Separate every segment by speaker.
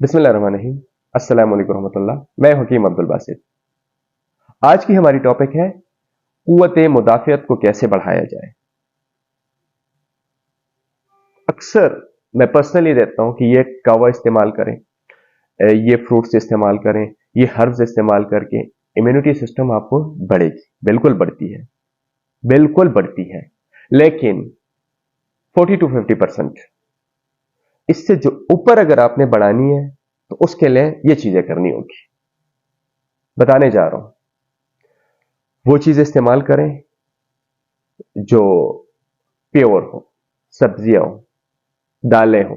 Speaker 1: बिस्मिल्लाहिर्रहमानिर्रहीम। अस्सलाम वालेकुम रहमतुल्लाह। मैं हकीम अब्दुल बासित। आज की हमारी टॉपिक है कुव्वते मुदाफ़ियत को कैसे बढ़ाया जाए। अक्सर मैं पर्सनली देता हूं कि ये कावा इस्तेमाल करें, ये फ्रूट्स इस्तेमाल करें, ये हर्ब्स इस्तेमाल करके इम्यूनिटी सिस्टम आपको बढ़ेगी। बिल्कुल बढ़ती है, बिल्कुल बढ़ती है, लेकिन 40 to 50% इससे जो ऊपर अगर आपने बढ़ानी है तो उसके लिए ये चीजें करनी होगी। बताने जा रहा हूं, वो चीज इस्तेमाल करें जो प्योर हो, सब्जियां हो, दालें हो,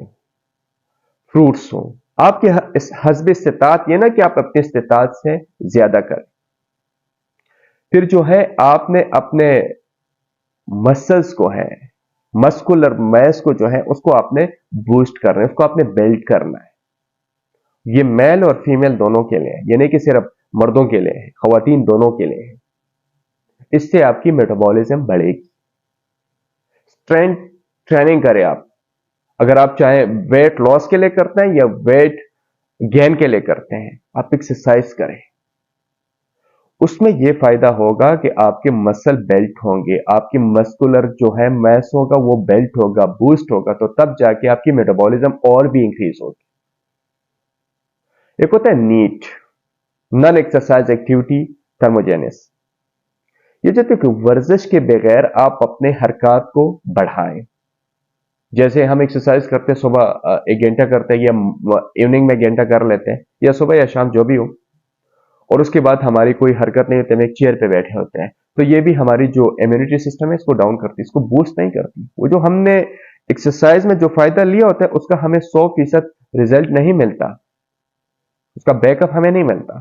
Speaker 1: फ्रूट्स हो, आपके हस्ब इस्तिताअत, ये ना कि आप अपनी इस्तिताअत से ज्यादा करें। फिर जो है आपने अपने मसल्स को है, मस्कुलर मैस को जो है उसको आपने बूस्ट करना है, उसको आपने बिल्ड करना है। ये मेल और फीमेल दोनों के लिए है, ये नहीं कि सिर्फ मर्दों के लिए है, खवातीन दोनों के लिए है। इससे आपकी मेटाबॉलिज्म बढ़ेगी। स्ट्रेंथ ट्रेनिंग करें आप, अगर आप चाहे वेट लॉस के लिए करते हैं या वेट गेन के लिए करते हैं, आप एक्सरसाइज करें। उसमें यह फायदा होगा कि आपके मसल बेल्ट होंगे, आपकी मस्कुलर जो है मैस होगा वो बेल्ट होगा, बूस्ट होगा, तो तब जाके आपकी मेटाबॉलिज्म और भी इंक्रीज होगी। एक होता है नीट, नॉन एक्सरसाइज एक्टिविटी थर्मोजेनिस। ये जो कि वर्जिश के बगैर आप अपने हरकत को बढ़ाएं। जैसे हम एक्सरसाइज करते हैं, सुबह 1 घंटा करते हैं या इवनिंग में 1 घंटा कर लेते हैं, या सुबह या शाम जो भी हो, और उसके बाद हमारी कोई हरकत नहीं होती, हम एक चेयर पे बैठे होते हैं, तो ये भी हमारी जो इम्यूनिटी सिस्टम है इसको डाउन करती है, इसको बूस्ट नहीं करती। वो जो हमने एक्सरसाइज में जो फायदा लिया होता है उसका हमें 100% रिजल्ट नहीं मिलता, उसका बैकअप हमें नहीं मिलता।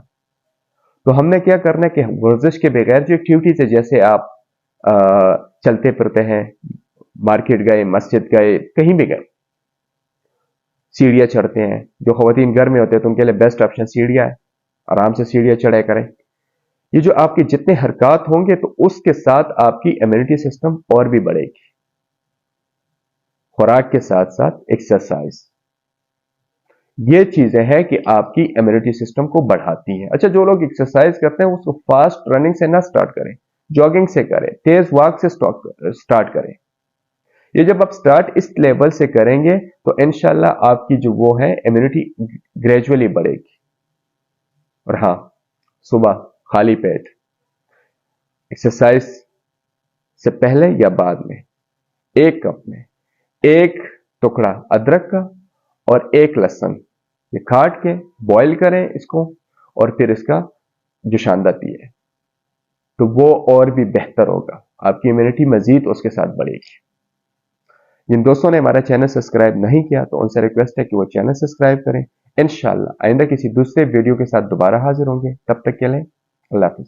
Speaker 1: तो हमने क्या करना है कि वर्जिश के बगैर जो एक्टिविटीज है, जैसे आप चलते फिरते हैं, मार्केट गए, मस्जिद गए, कहीं भी गए, सीढ़ियां चढ़ते हैं, जो खवातीन घर में होते हैं तो उनके लिए बेस्ट ऑप्शन सीढ़ियां है, आराम से सीढ़ियां चढ़ाया करें। ये जो आपके जितने हरकत होंगे तो उसके साथ आपकी इम्यूनिटी सिस्टम और भी बढ़ेगी। खुराक के साथ साथ एक्सरसाइज, ये चीजें हैं कि आपकी इम्यूनिटी सिस्टम को बढ़ाती हैं। अच्छा, जो लोग एक्सरसाइज करते हैं उसको फास्ट रनिंग से ना स्टार्ट करें, जॉगिंग से करें, तेज वॉक से स्टार्ट करें। ये जब आप स्टार्ट इस लेवल से करेंगे तो इंशाल्लाह आपकी जो वो है इम्यूनिटी ग्रेजुअली बढ़ेगी। और हाँ, सुबह खाली पेट एक्सरसाइज से पहले या बाद में 1 कप में 1 टुकड़ा अदरक का और 1 लहसुन, ये काट के बॉईल करें इसको, और फिर इसका जुशांदा पिए, तो वो और भी बेहतर होगा, आपकी इम्यूनिटी मजीद उसके साथ बढ़ेगी। जिन दोस्तों ने हमारा चैनल सब्सक्राइब नहीं किया तो उनसे रिक्वेस्ट है कि वो चैनल सब्सक्राइब करें। इंशाल्लाह आइंदा किसी दूसरे वीडियो के साथ दोबारा हाजिर होंगे, तब तक के लिए अल्लाह हाफिज़।